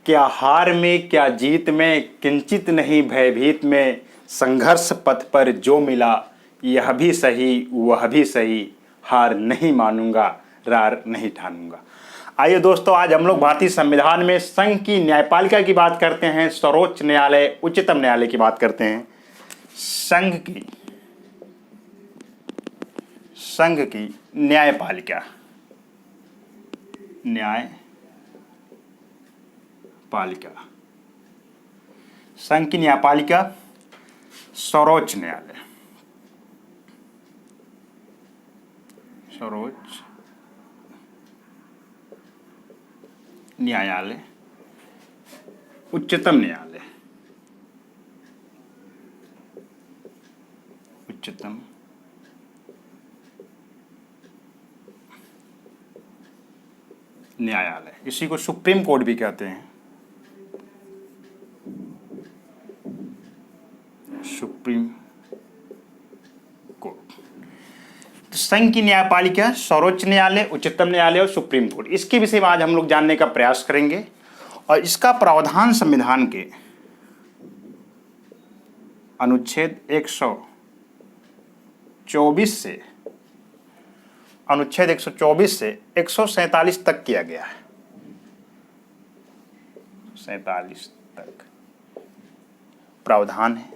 क्या हार में क्या जीत में किंचित नहीं भयभीत में, संघर्ष पथ पर जो मिला यह भी सही वह भी सही, हार नहीं मानूंगा रार नहीं ठानूंगा। आइए दोस्तों, आज हम लोग भारतीय संविधान में संघ की न्यायपालिका की बात करते हैं, सर्वोच्च न्यायालय उच्चतम न्यायालय की बात करते हैं। संघ की न्यायपालिका संघ की न्यायपालिका सर्वोच्च न्यायालय उच्चतम न्यायालय इसी को सुप्रीम कोर्ट भी कहते हैं। Supreme court. संघ की न्यायपालिका सर्वोच्च न्यायालय उच्चतम न्यायालय और सुप्रीम कोर्ट, इसके विषय में आज हम लोग जानने का प्रयास करेंगे। और इसका प्रावधान संविधान के अनुच्छेद 124 से 147 तक किया गया है। 47 तक प्रावधान है।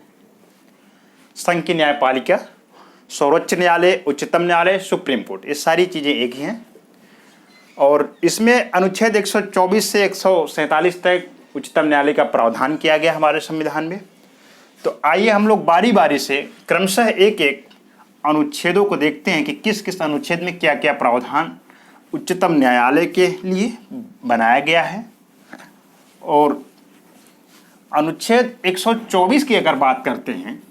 संघ की न्यायपालिका सर्वोच्च न्यायालय उच्चतम न्यायालय सुप्रीम कोर्ट, ये सारी चीज़ें एक ही हैं। और इसमें अनुच्छेद 124 से 147 तक उच्चतम न्यायालय का प्रावधान किया गया हमारे संविधान में। तो आइए हम लोग बारी बारी से क्रमशः एक एक अनुच्छेदों को देखते हैं कि किस किस अनुच्छेद में क्या क्या प्रावधान उच्चतम न्यायालय के लिए बनाया गया है। और अनुच्छेद 124 की अगर बात करते हैं,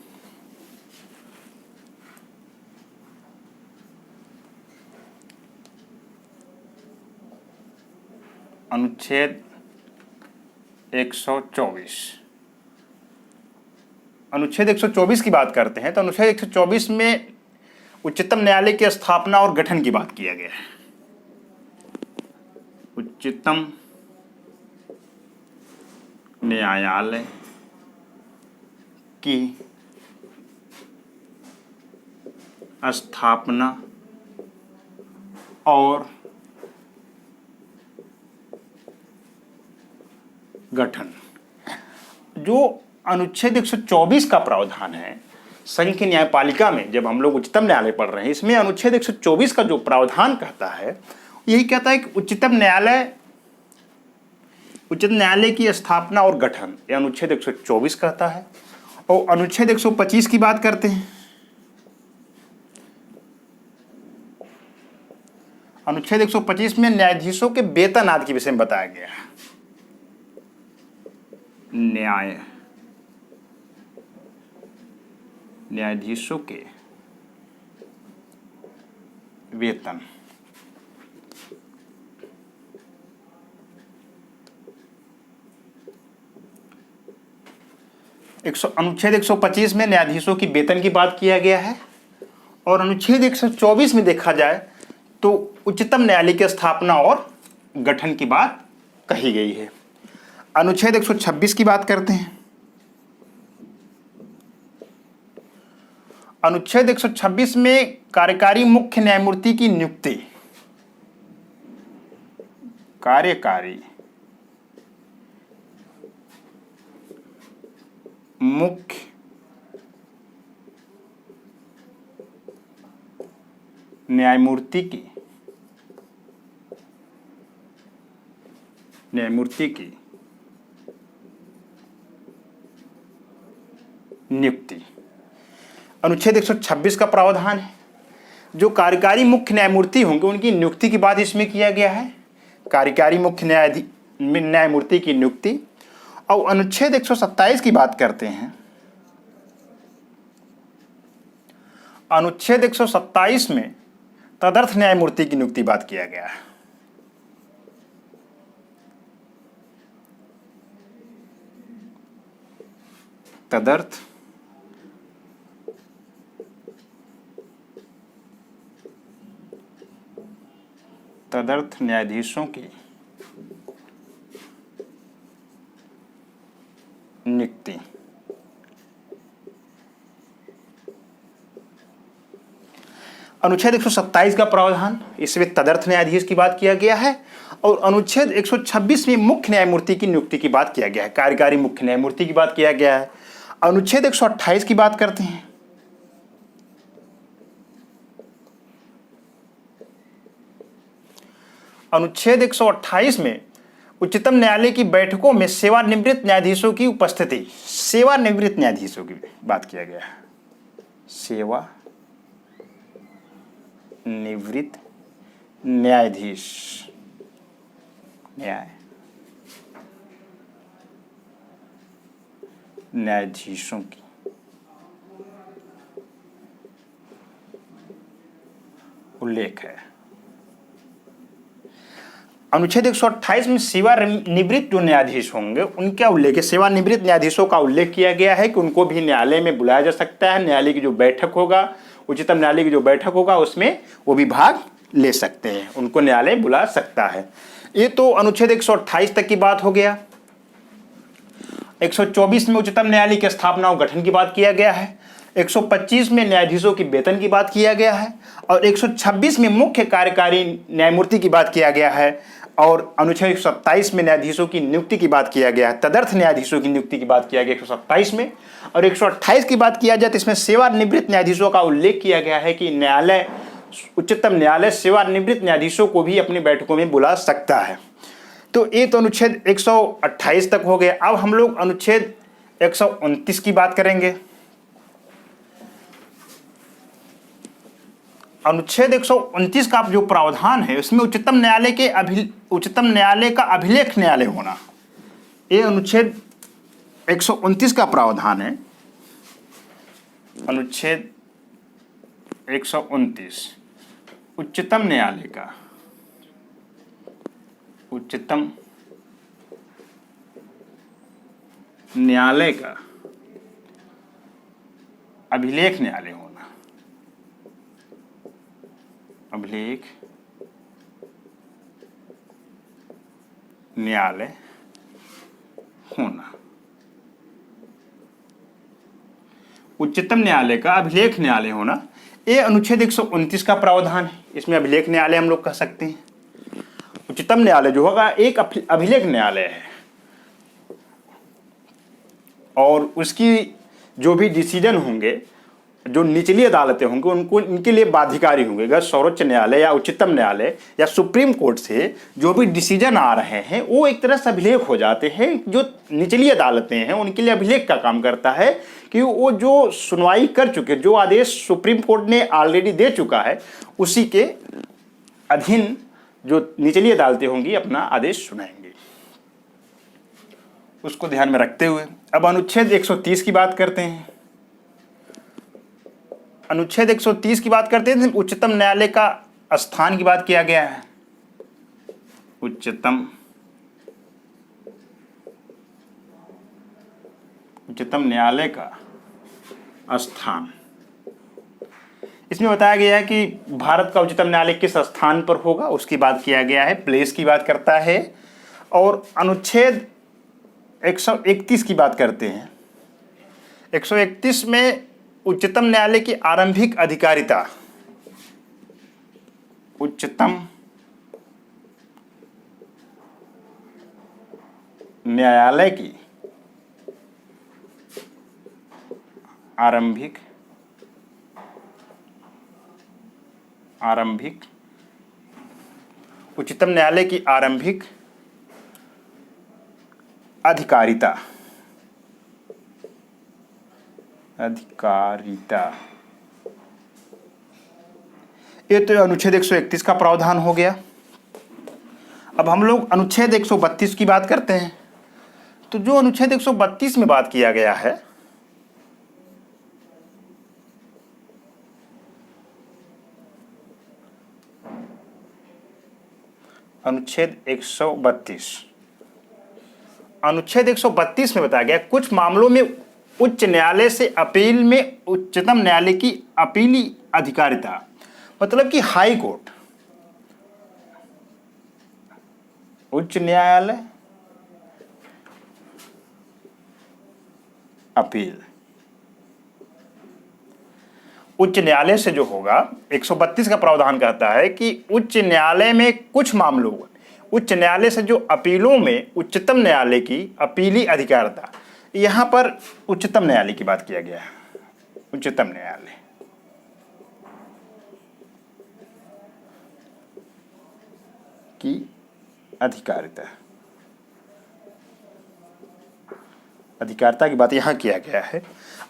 अनुच्छेद 124 की बात करते हैं तो अनुच्छेद 124 में उच्चतम न्यायालय की स्थापना और गठन की बात किया गया है। उच्चतम न्यायालय की स्थापना और गठन। जो अनुच्छेद 124 का प्रावधान है संघ की न्यायपालिका में, जब हम लोग उच्चतम न्यायालय पढ़ रहे हैं, इसमें अनुच्छेद 124 का जो प्रावधान कहता है, यही कहता है कि उच्चतम न्यायालय की स्थापना और गठन, यह अनुच्छेद 124 कहता है। और अनुच्छेद 125 की बात करते हैं। अनुच्छेद 125 में न्यायाधीशों के वेतन आदि के विषय में बताया गया है। न्यायाधीशों के वेतन। अनुच्छेद 125 में न्यायाधीशों की वेतन की बात किया गया है। और अनुच्छेद 124 में देखा जाए तो उच्चतम न्यायालय की स्थापना और गठन की बात कही गई है। अनुच्छेद 126 की बात करते हैं। अनुच्छेद 126 में कार्यकारी मुख्य न्यायमूर्ति की नियुक्ति। कार्यकारी मुख्य न्यायमूर्ति की नियुक्ति अनुच्छेद 126 का प्रावधान है। जो कार्यकारी मुख्य न्यायमूर्ति होंगे उनकी नियुक्ति की बात इसमें किया गया है। कार्यकारी मुख्य न्यायमूर्ति की नियुक्ति। और अनुच्छेद 127 की बात करते हैं। अनुच्छेद 127 में तदर्थ न्यायमूर्ति की नियुक्ति बात किया गया है। तदर्थ न्यायाधीशों की अनुच्छेद 127 का प्रावधान, इसमें तदर्थ न्यायाधीश की बात किया गया है। और अनुच्छेद 126 में मुख्य न्यायमूर्ति की नियुक्ति की बात किया गया है, कार्यकारी मुख्य न्यायमूर्ति की बात किया गया है। अनुच्छेद 128 की बात करते हैं। अनुच्छेद 128 में उच्चतम न्यायालय की बैठकों में सेवानिवृत्त न्यायाधीशों की उपस्थिति, सेवानिवृत्त न्यायाधीशों की बात किया गया है। सेवानिवृत्त न्यायाधीश, न्यायाधीशों की उल्लेख है। अनुच्छेद 128 में सेवानिवृत्त जो न्यायाधीश होंगे उनका उल्लेख है। सेवानिवृत्त न्यायाधीशों का उल्लेख किया गया है कि उनको भी न्यायालय में बुलाया जा सकता है। न्यायालय की जो बैठक होगा, उच्चतम न्यायालय की जो बैठक होगा उसमें वो भी भाग ले सकते हैं, उनको न्यायालय बुला सकता है। ये तो अनुच्छेद 128 तक की बात हो गया। 124 में उच्चतम न्यायालय की स्थापना और गठन की बात किया गया है। 125 में न्यायाधीशों की वेतन की बात किया गया है। और 126 में मुख्य कार्यकारी न्यायमूर्ति की बात किया गया है। और अनुच्छेद 127 में न्यायाधीशों की नियुक्ति की बात किया गया है, तदर्थ न्यायाधीशों की नियुक्ति की बात किया गया 127 में। और 128 की बात किया जाए तो इसमें सेवानिवृत्त न्यायाधीशों का उल्लेख किया गया है कि न्यायालय, उच्चतम न्यायालय सेवानिवृत्त न्यायाधीशों को भी अपनी बैठकों में बुला सकता है। तो ये तो अनुच्छेद 128 तक हो गया। अब हम लोग अनुच्छेद 129 की बात करेंगे। अनुच्छेद 129 का जो प्रावधान है उसमें उच्चतम न्यायालय का अभिलेख न्यायालय होना, ये अनुच्छेद 129 का प्रावधान है। अनुच्छेद 129 उच्चतम न्यायालय का अभिलेख न्यायालय होना, अभिलेख न्यायालय होना, उच्चतम न्यायालय का अभिलेख न्यायालय होना, ये अनुच्छेद 129 का प्रावधान है। इसमें अभिलेख न्यायालय हम लोग कह सकते हैं। उच्चतम न्यायालय जो होगा एक अभिलेख न्यायालय है और उसकी जो भी डिसीजन होंगे, जो निचली अदालतें होंगी उनको, इनके लिए बाध्यकारी होंगे। अगर सर्वोच्च न्यायालय या उच्चतम न्यायालय या सुप्रीम कोर्ट से जो भी डिसीजन आ रहे हैं वो एक तरह से अभिलेख हो जाते हैं। जो निचली अदालतें हैं उनके लिए अभिलेख का काम करता है कि वो जो सुनवाई कर चुके, जो आदेश सुप्रीम कोर्ट ने ऑलरेडी दे चुका है उसी के अधीन जो निचली अदालतें होंगी अपना आदेश सुनाएंगे। उसको ध्यान में रखते हुए अब अनुच्छेद 130 की बात करते हैं। अनुच्छेद 130 की बात करते हैं। उच्चतम न्यायालय का स्थान की बात किया गया है। उच्चतम न्यायालय का स्थान, इसमें बताया गया है कि भारत का उच्चतम न्यायालय किस स्थान पर होगा उसकी बात किया गया है, प्लेस की बात करता है। और अनुच्छेद 131 की बात करते हैं। 131 में उच्चतम न्यायालय की आरंभिक अधिकारिता, उच्चतम न्यायालय की आरंभिक उच्चतम न्यायालय की आरंभिक अधिकारिता, ये तो अनुच्छेद 131 का प्रावधान हो गया। अब हम लोग अनुच्छेद 132 की बात करते हैं। तो जो अनुच्छेद 132 में बात किया गया है, अनुच्छेद 132 में बताया गया कुछ मामलों में उच्च न्यायालय से अपील में उच्चतम न्यायालय की अपीली अधिकारिता, मतलब कि हाई कोर्ट, उच्च न्यायालय अपील, उच्च न्यायालय से जो होगा 132 का प्रावधान कहता है कि उच्च न्यायालय में कुछ मामलों, उच्च न्यायालय से जो अपीलों में उच्चतम न्यायालय की अपीली अधिकारिता, यहां पर उच्चतम न्यायालय की बात किया गया है, उच्चतम न्यायालय की अधिकारिता की बात यहां किया गया है।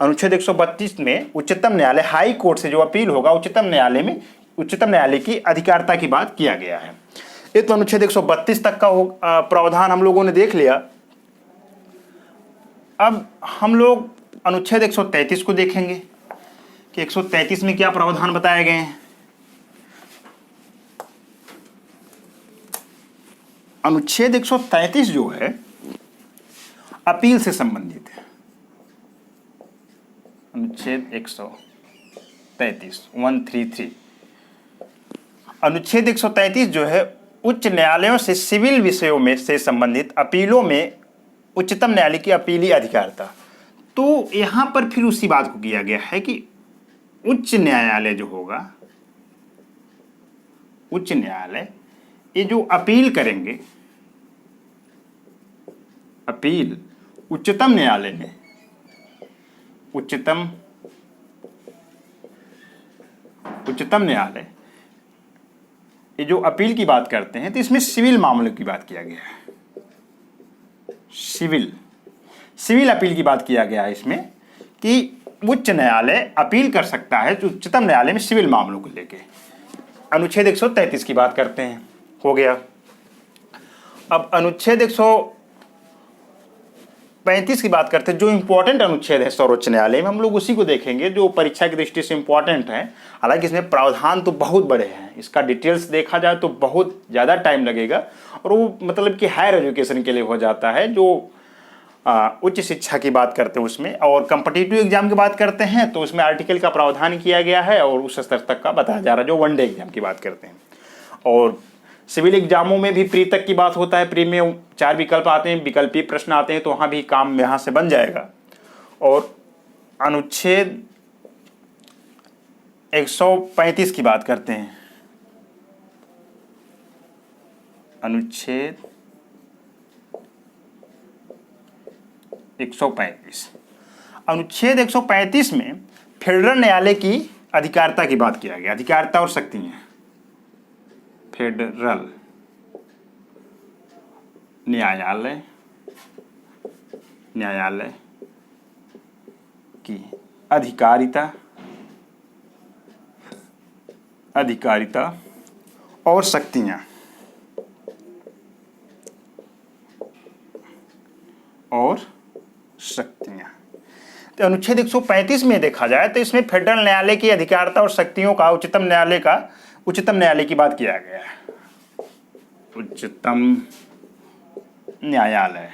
अनुच्छेद 132 में उच्चतम न्यायालय, हाई कोर्ट से जो अपील होगा उच्चतम न्यायालय में, उच्चतम न्यायालय की अधिकारिता की बात किया गया है। ये तो अनुच्छेद 132 तक का प्रावधान हम लोगों ने देख लिया। अब हम लोग अनुच्छेद 133 को देखेंगे कि 133 में क्या प्रावधान बताए गए हैं। अनुच्छेद 133 जो है अपील से संबंधित है। अनुच्छेद 133 133 अनुच्छेद 133 जो है उच्च न्यायालयों से सिविल विषयों में से संबंधित अपीलों में उच्चतम न्यायालय की अपीली अधिकारिता। तो यहां पर फिर उसी बात को किया गया है कि उच्च न्यायालय जो होगा, उच्च न्यायालय ये जो अपील करेंगे, अपील उच्चतम न्यायालय में, उच्चतम न्यायालय ये जो अपील की बात करते हैं तो इसमें सिविल मामलों की बात किया गया है। सिविल अपील की बात किया गया है इसमें कि उच्च न्यायालय अपील कर सकता है उच्चतम न्यायालय में सिविल मामलों को लेके। अनुच्छेद 133 की बात करते हैं, हो गया। अब अनुच्छेद 135 की बात करते हैं, जो इंपॉर्टेंट अनुच्छेद है सर्वोच्च न्यायालय में, हम लोग उसी को देखेंगे जो परीक्षा की दृष्टि से इंपॉर्टेंट है। हालांकि इसमें प्रावधान तो बहुत बड़े हैं, इसका डिटेल्स देखा जाए तो बहुत ज़्यादा टाइम लगेगा, और वो मतलब कि हायर एजुकेशन के लिए हो जाता है। जो उच्च शिक्षा की बात करते हैं उसमें, और कॉम्पिटिटिव एग्जाम की बात करते हैं तो उसमें आर्टिकल का प्रावधान किया गया है और उस स्तर तक का बताया जा रहा है, जो वनडे एग्जाम की बात करते हैं। और सिविल एग्जामों में भी प्री तक की बात होता है। प्री में 4 विकल्प आते हैं, विकल्पीय प्रश्न आते हैं, तो वहाँ भी काम यहाँ से बन जाएगा। और अनुच्छेद 135 की बात करते हैं, अनुच्छेद 135 अनुच्छेद 135 में फेडरल न्यायालय की अधिकारिता की बात किया गया, अधिकारिता और शक्तियां। फेडरल न्यायालय की अधिकारिता और शक्तियां, तो अनुच्छेद 135 में देखा जाए तो इसमें फेडरल न्यायालय की अधिकारिता और शक्तियों का उच्चतम न्यायालय की बात किया गया है। उच्चतम न्यायालय,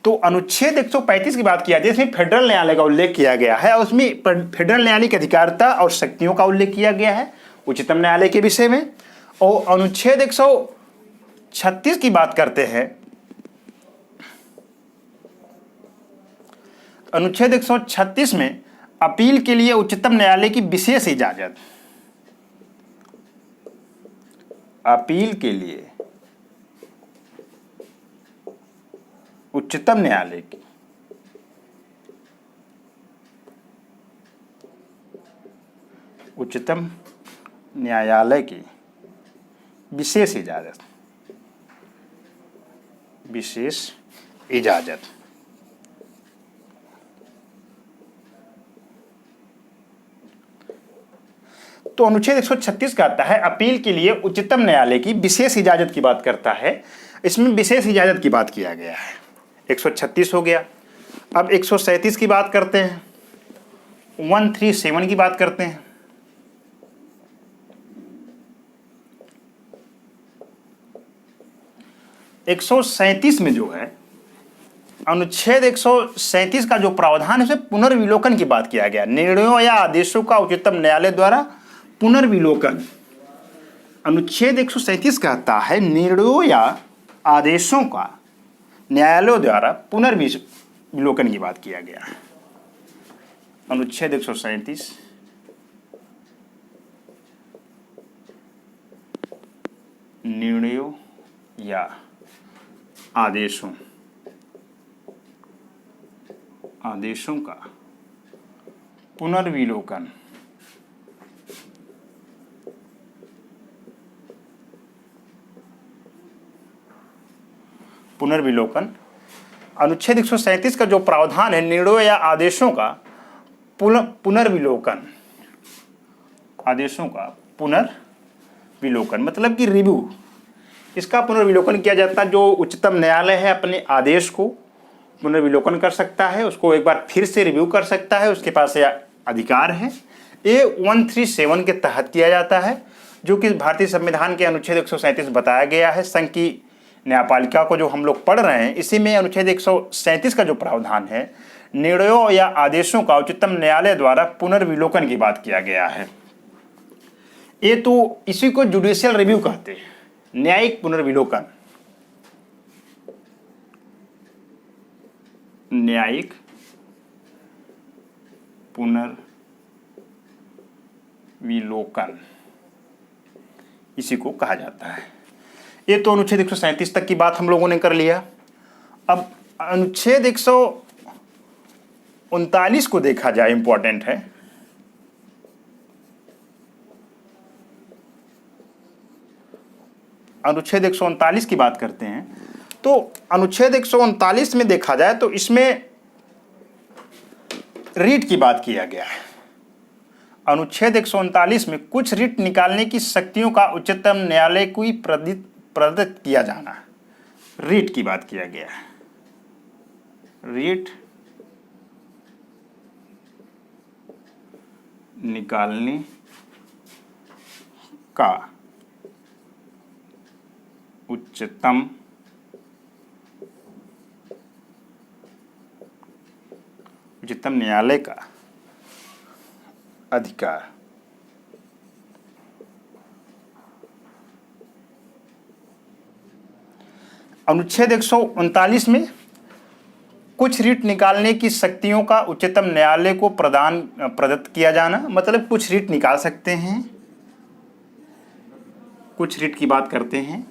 तो अनुच्छेद 135 की बात किया जाए इसमें फेडरल न्यायालय का उल्लेख किया गया है, और उसमें फेडरल न्यायालय की अधिकारिता और शक्तियों का उल्लेख किया गया है उच्चतम न्यायालय के विषय में। और अनुच्छेद 136 की बात करते हैं, अनुच्छेद 136 में अपील के लिए उच्चतम न्यायालय की विशेष इजाजत, अपील के लिए उच्चतम न्यायालय की विशेष इजाजत। तो अनुच्छेद 136 कहता है अपील के लिए उच्चतम न्यायालय की विशेष इजाजत की बात करता है। इसमें विशेष इजाजत की बात किया गया है। 136 हो गया। अब 137 की बात करते हैं, 137 की बात करते हैं। एक 137 में जो है अनुच्छेद 137 का जो प्रावधान है उसमें पुनर्विलोकन की बात किया गया। निर्णयों या आदेशों का उच्चतम न्यायालय द्वारा पुनर्विलोकन। अनुच्छेद 137 कहता है निर्णयों या आदेशों का न्यायालयों द्वारा पुनर्विलोकन की बात किया गया। अनुच्छेद 137 निर्णयों या आदेशों का पुनर्विलोकन अनुच्छेद 137 का जो प्रावधान है निर्णयों या आदेशों का पुनर्विलोकन, मतलब कि रिव्यू, इसका पुनर्विलोकन किया जाता है। जो उच्चतम न्यायालय है अपने आदेश को पुनर्विलोकन कर सकता है, उसको एक बार फिर से रिव्यू कर सकता है, उसके पास यह अधिकार है। ये 137 के तहत किया जाता है, जो कि भारतीय संविधान के अनुच्छेद 137 बताया गया है। संघ की न्यायपालिका को जो हम लोग पढ़ रहे हैं, इसी में अनुच्छेद 137 का जो प्रावधान है निर्णयों या आदेशों का उच्चतम न्यायालय द्वारा पुनर्विलोकन की बात किया गया है। ये तो इसी को जुडिशियल रिव्यू कहते हैं, न्यायिक पुनर्विलोकन। न्यायिक पुनर्विलोकन इसी को कहा जाता है। ये तो अनुच्छेद 137 तक की बात हम लोगों ने कर लिया। अब अनुच्छेद 139 को देखा जाए, इंपॉर्टेंट है। अनुच्छेद 139 की बात करते हैं तो अनुच्छेद 139 में देखा जाए तो इसमें रीट की बात किया गया है। अनुच्छेद 139 में कुछ रीट निकालने की शक्तियों का उच्चतम न्यायालय को ही प्रदत्त किया जाना, रीट की बात किया गया है। रीट निकालने का उच्चतम न्यायालय का अधिकार। अनुच्छेद 139 में कुछ रीट निकालने की शक्तियों का उच्चतम न्यायालय को प्रदत्त किया जाना, मतलब कुछ रीट निकाल सकते हैं, कुछ रीट की बात करते हैं,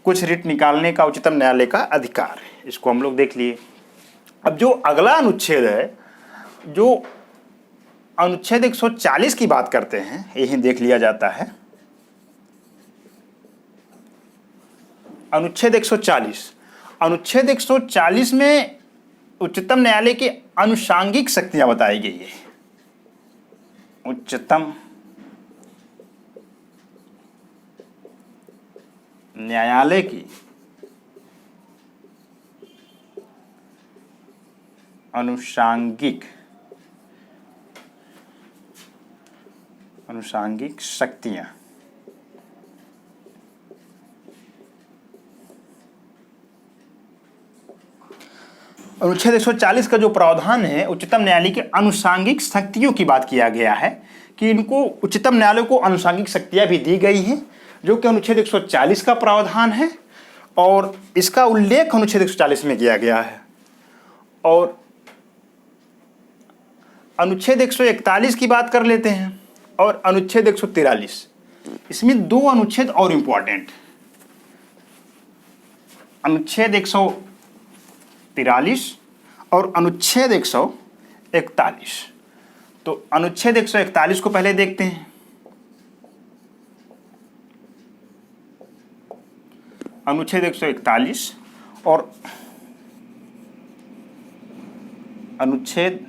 कुछ रीट निकालने का उच्चतम न्यायालय का अधिकार है। इसको हम लोग देख लिए। अब जो अगला अनुच्छेद है, जो अनुच्छेद 140 की बात करते हैं, यही देख लिया जाता है। अनुच्छेद 140 में उच्चतम न्यायालय की आनुषांगिक शक्तियां बताई गई है। उच्चतम न्यायालय की आनुषांगिक शक्तियां। अनुच्छेद 140 का जो प्रावधान है, उच्चतम न्यायालय की आनुषांगिक शक्तियों की बात किया गया है कि इनको उच्चतम न्यायालय को आनुषांगिक शक्तियां भी दी गई हैं, जो कि अनुच्छेद 140 का प्रावधान है और इसका उल्लेख अनुच्छेद 140 में किया गया है। और अनुच्छेद 141 की बात कर लेते हैं और अनुच्छेद 143। इसमें दो अनुच्छेद और इंपॉर्टेंट, अनुच्छेद 143 और अनुच्छेद 141। तो अनुच्छेद 141 को पहले देखते हैं। अनुच्छेद 141 और अनुच्छेद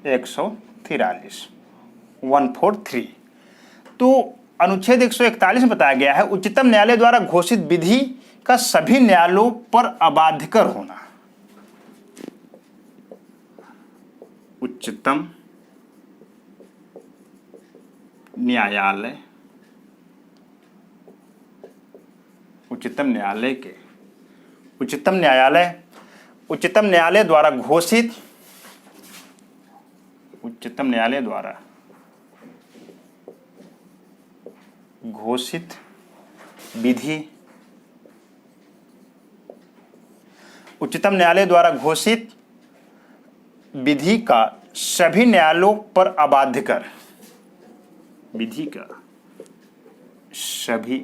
143 143। तो अनुच्छेद 141 में बताया गया है उच्चतम न्यायालय द्वारा घोषित विधि का सभी न्यायालयों पर अबाध्यकर होना। उच्चतम न्यायालय उच्चतम न्यायालय द्वारा घोषित विधि उच्चतम न्यायालय द्वारा घोषित विधि का सभी न्यायालयों पर अबाध्य कर, विधि का सभी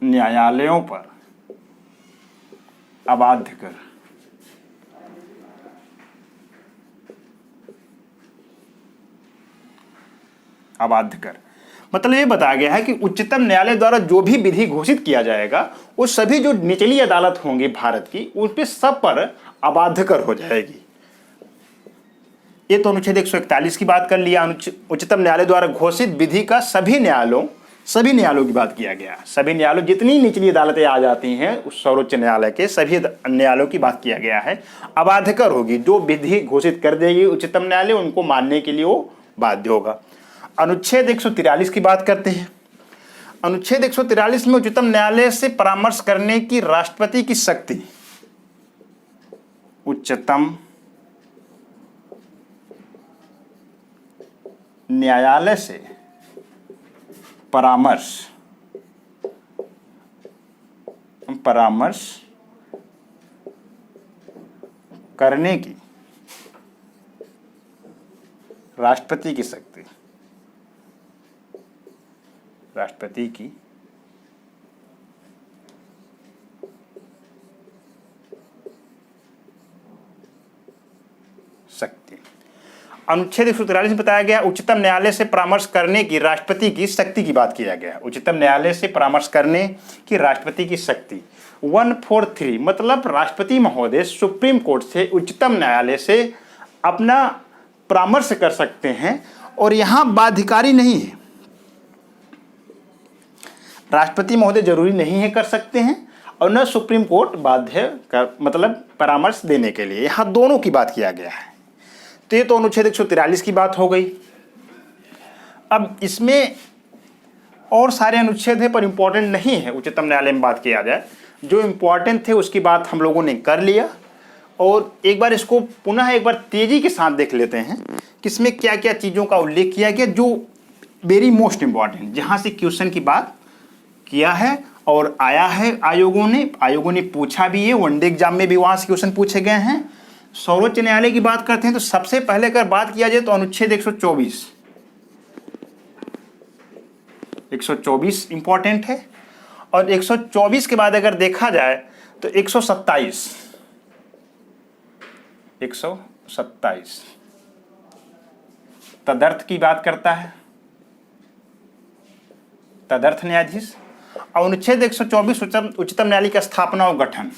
न्यायालयों पर अबाध्य कर। अबाध्य कर मतलब ये बताया गया है कि उच्चतम न्यायालय द्वारा जो भी विधि घोषित किया जाएगा वो सभी जो निचली अदालत होंगी भारत की उस पे सब पर अबाध्य कर हो जाएगी। ये तो अनुच्छेद 141 की बात कर लिया। उच्चतम न्यायालय द्वारा घोषित विधि का सभी न्यायालयों की बात किया गया। सभी न्यायालयों जितनी निचली अदालतें आ जाती हैं उस सर्वोच्च न्यायालय के सभी न्यायालयों की बात किया गया है। अबाध्य कर होगी, जो विधि घोषित कर देगी उच्चतम न्यायालय उनको मानने के लिए वो बाध्य होगा। अनुच्छेद 143 की बात करते हैं। अनुच्छेद 143 में उच्चतम न्यायालय से परामर्श करने की राष्ट्रपति की शक्ति। उच्चतम न्यायालय से परामर्श करने की राष्ट्रपति की शक्ति। राष्ट्रपति की शक्ति। अनुच्छेद 143 में बताया गया उच्चतम न्यायालय से परामर्श करने की राष्ट्रपति की शक्ति की बात किया गया। उच्चतम न्यायालय से परामर्श करने की राष्ट्रपति की शक्ति 143 मतलब राष्ट्रपति महोदय सुप्रीम कोर्ट से उच्चतम न्यायालय से अपना परामर्श कर सकते हैं और यहां बाध्यकारी नहीं है। राष्ट्रपति महोदय जरूरी नहीं है कर सकते हैं और न सुप्रीम कोर्ट बाध्य कर मतलब परामर्श देने के लिए, यहां दोनों की बात किया गया है। तो ये तो अनुच्छेद 143 की बात हो गई। अब इसमें और सारे अनुच्छेद हैं पर इंपॉर्टेंट नहीं है उच्चतम न्यायालय में बात किया जाए। जो इंपॉर्टेंट थे उसकी बात हम लोगों ने कर लिया और एक बार इसको पुनः एक बार तेजी के साथ देख लेते हैं कि इसमें क्या क्या चीज़ों का उल्लेख किया गया जो वेरी मोस्ट इंपॉर्टेंट, जहाँ से क्वेश्चन की बात किया है और आया है। आयोगों ने पूछा भी है, वनडे एग्जाम में भी वहाँ से क्वेश्चन पूछे गए हैं। सर्वोच्च न्यायालय की बात करते हैं तो सबसे पहले अगर बात किया जाए तो अनुच्छेद 124 इंपॉर्टेंट है और 124 के बाद अगर देखा जाए तो 127 तदर्थ की बात करता है, तदर्थ न्यायाधीश। और अनुच्छेद 124 उच्चतम न्यायालय की स्थापना और गठन।